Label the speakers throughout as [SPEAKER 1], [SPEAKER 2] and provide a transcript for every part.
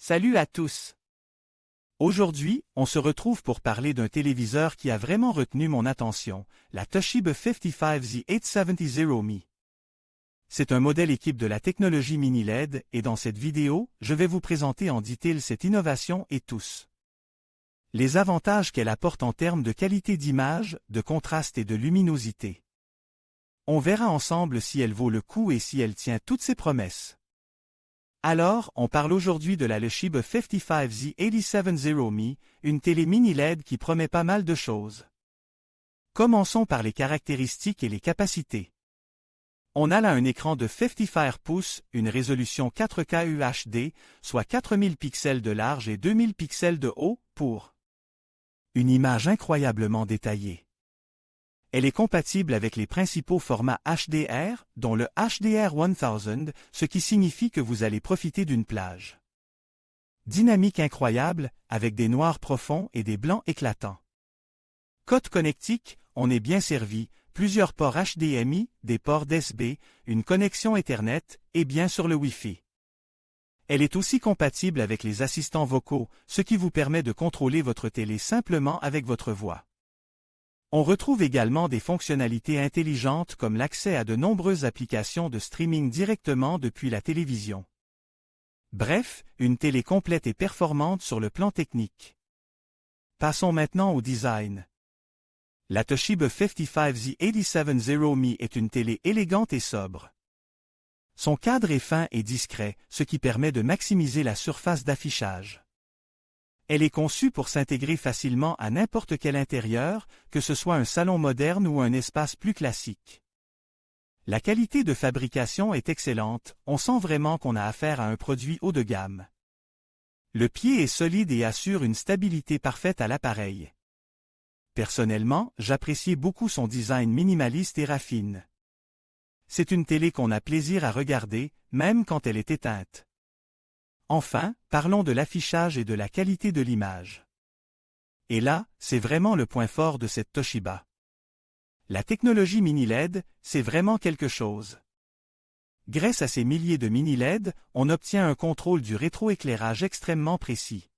[SPEAKER 1] Salut à tous! Aujourd'hui, on se retrouve pour parler d'un téléviseur qui a vraiment retenu mon attention, la Toshiba 55Z870Me. C'est un modèle équipe de la technologie mini LED et dans cette vidéo, je vais vous présenter en détail cette innovation et tous les avantages qu'elle apporte en termes de qualité d'image, de contraste et de luminosité. On verra ensemble si elle vaut le coup et si elle tient toutes ses promesses. Alors, on parle aujourd'hui de la Toshiba 55Z870Me, une télé mini LED qui promet pas mal de choses. Commençons par les caractéristiques et les capacités. On a là un écran de 55 pouces, une résolution 4K UHD, soit 4000 pixels de large et 2000 pixels de haut, pour une image incroyablement détaillée. Elle est compatible avec les principaux formats HDR, dont le HDR 1000, ce qui signifie que vous allez profiter d'une plage dynamique incroyable, avec des noirs profonds et des blancs éclatants. Côté connectique, on est bien servi, plusieurs ports HDMI, des ports DSB, une connexion Ethernet, et bien sûr le Wi-Fi. Elle est aussi compatible avec les assistants vocaux, ce qui vous permet de contrôler votre télé simplement avec votre voix. On retrouve également des fonctionnalités intelligentes comme l'accès à de nombreuses applications de streaming directement depuis la télévision. Bref, une télé complète et performante sur le plan technique. Passons maintenant au design. La Toshiba 55Z870Me est une télé élégante et sobre. Son cadre est fin et discret, ce qui permet de maximiser la surface d'affichage. Elle est conçue pour s'intégrer facilement à n'importe quel intérieur, que ce soit un salon moderne ou un espace plus classique. La qualité de fabrication est excellente, on sent vraiment qu'on a affaire à un produit haut de gamme. Le pied est solide et assure une stabilité parfaite à l'appareil. Personnellement, j'apprécie beaucoup son design minimaliste et raffine. C'est une télé qu'on a plaisir à regarder, même quand elle est éteinte. Enfin, parlons de l'affichage et de la qualité de l'image. Et là, c'est vraiment le point fort de cette Toshiba. La technologie mini LED, c'est vraiment quelque chose. Grâce à ces milliers de mini LED, on obtient un contrôle du rétroéclairage extrêmement précis.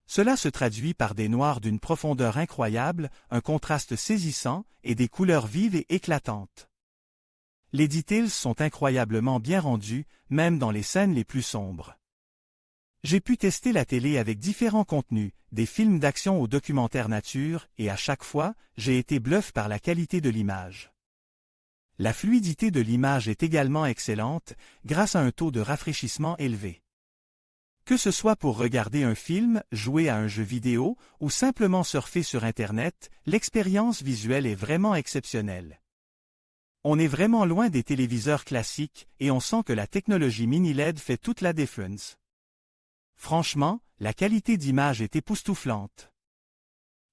[SPEAKER 1] Cela se traduit par des noirs d'une profondeur incroyable, un contraste saisissant et des couleurs vives et éclatantes. Les details sont incroyablement bien rendus, même dans les scènes les plus sombres. J'ai pu tester la télé avec différents contenus, des films d'action aux documentaires nature, et à chaque fois, j'ai été bluffé par la qualité de l'image. La fluidité de l'image est également excellente, grâce à un taux de rafraîchissement élevé. Que ce soit pour regarder un film, jouer à un jeu vidéo, ou simplement surfer sur Internet, l'expérience visuelle est vraiment exceptionnelle. On est vraiment loin des téléviseurs classiques, et on sent que la technologie mini LED fait toute la différence. Franchement, la qualité d'image est époustouflante.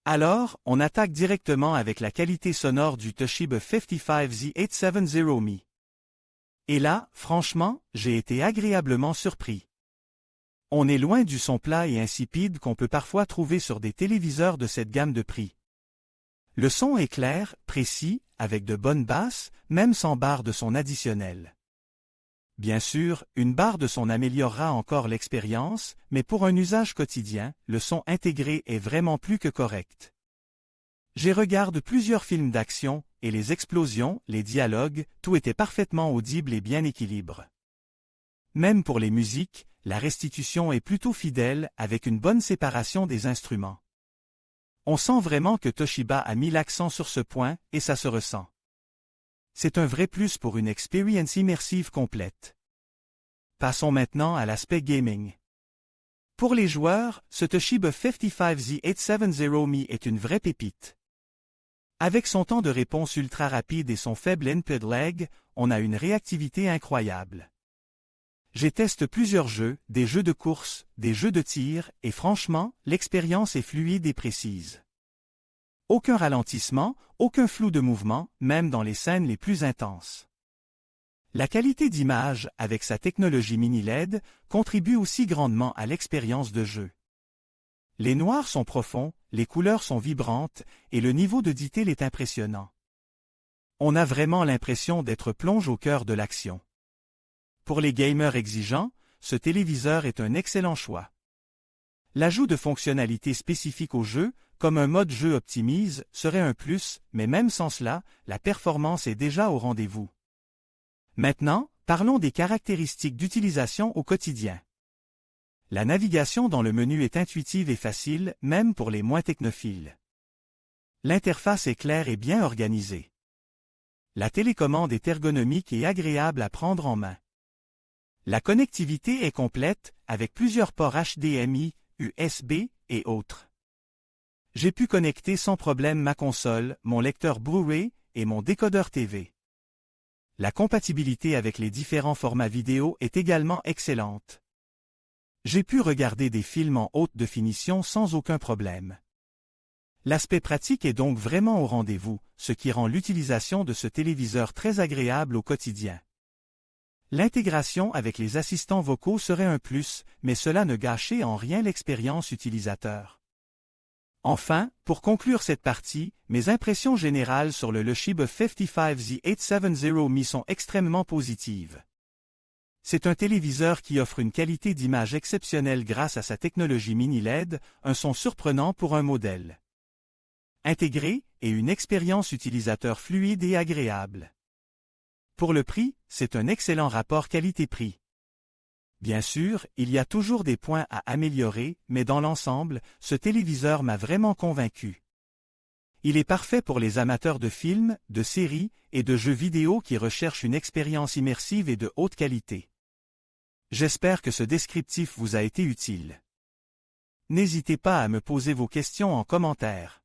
[SPEAKER 1] Alors, on attaque directement avec la qualité sonore du Toshiba 55Z870Me. Et là, franchement, j'ai été agréablement surpris. On est loin du son plat et insipide qu'on peut parfois trouver sur des téléviseurs de cette gamme de prix. Le son est clair, précis, avec de bonnes basses, même sans barre de son additionnelle. Bien sûr, une barre de son améliorera encore l'expérience, mais pour un usage quotidien, le son intégré est vraiment plus que correct. J'ai regardé plusieurs films d'action, et les explosions, les dialogues, tout était parfaitement audible et bien équilibré. Même pour les musiques, la restitution est plutôt fidèle, avec une bonne séparation des instruments. On sent vraiment que Toshiba a mis l'accent sur ce point, et ça se ressent. C'est un vrai plus pour une expérience immersive complète. Passons maintenant à l'aspect gaming. Pour les joueurs, ce Toshiba 55Z870Me est une vraie pépite. Avec son temps de réponse ultra rapide et son faible input lag, on a une réactivité incroyable. J'ai testé plusieurs jeux, des jeux de course, des jeux de tir, et franchement, l'expérience est fluide et précise. Aucun ralentissement, aucun flou de mouvement, même dans les scènes les plus intenses. La qualité d'image, avec sa technologie mini LED, contribue aussi grandement à l'expérience de jeu. Les noirs sont profonds, les couleurs sont vibrantes, et le niveau de detail est impressionnant. On a vraiment l'impression d'être plongé au cœur de l'action. Pour les gamers exigeants, ce téléviseur est un excellent choix. L'ajout de fonctionnalités spécifiques au jeu, comme un mode jeu optimise, serait un plus, mais même sans cela, la performance est déjà au rendez-vous. Maintenant, parlons des caractéristiques d'utilisation au quotidien. La navigation dans le menu est intuitive et facile, même pour les moins technophiles. L'interface est claire et bien organisée. La télécommande est ergonomique et agréable à prendre en main. La connectivité est complète, avec plusieurs ports HDMI, USB et autres. J'ai pu connecter sans problème ma console, mon lecteur Blu-ray et mon décodeur TV. La compatibilité avec les différents formats vidéo est également excellente. J'ai pu regarder des films en haute définition sans aucun problème. L'aspect pratique est donc vraiment au rendez-vous, ce qui rend l'utilisation de ce téléviseur très agréable au quotidien. L'intégration avec les assistants vocaux serait un plus, mais cela ne gâchait en rien l'expérience utilisateur. Enfin, pour conclure cette partie, mes impressions générales sur le Toshiba 55Z870Mi sont extrêmement positives. C'est un téléviseur qui offre une qualité d'image exceptionnelle grâce à sa technologie mini LED, un son surprenant pour un modèle intégré et une expérience utilisateur fluide et agréable. Pour le prix, c'est un excellent rapport qualité-prix. Bien sûr, il y a toujours des points à améliorer, mais dans l'ensemble, ce téléviseur m'a vraiment convaincu. Il est parfait pour les amateurs de films, de séries et de jeux vidéo qui recherchent une expérience immersive et de haute qualité. J'espère que ce descriptif vous a été utile. N'hésitez pas à me poser vos questions en commentaire.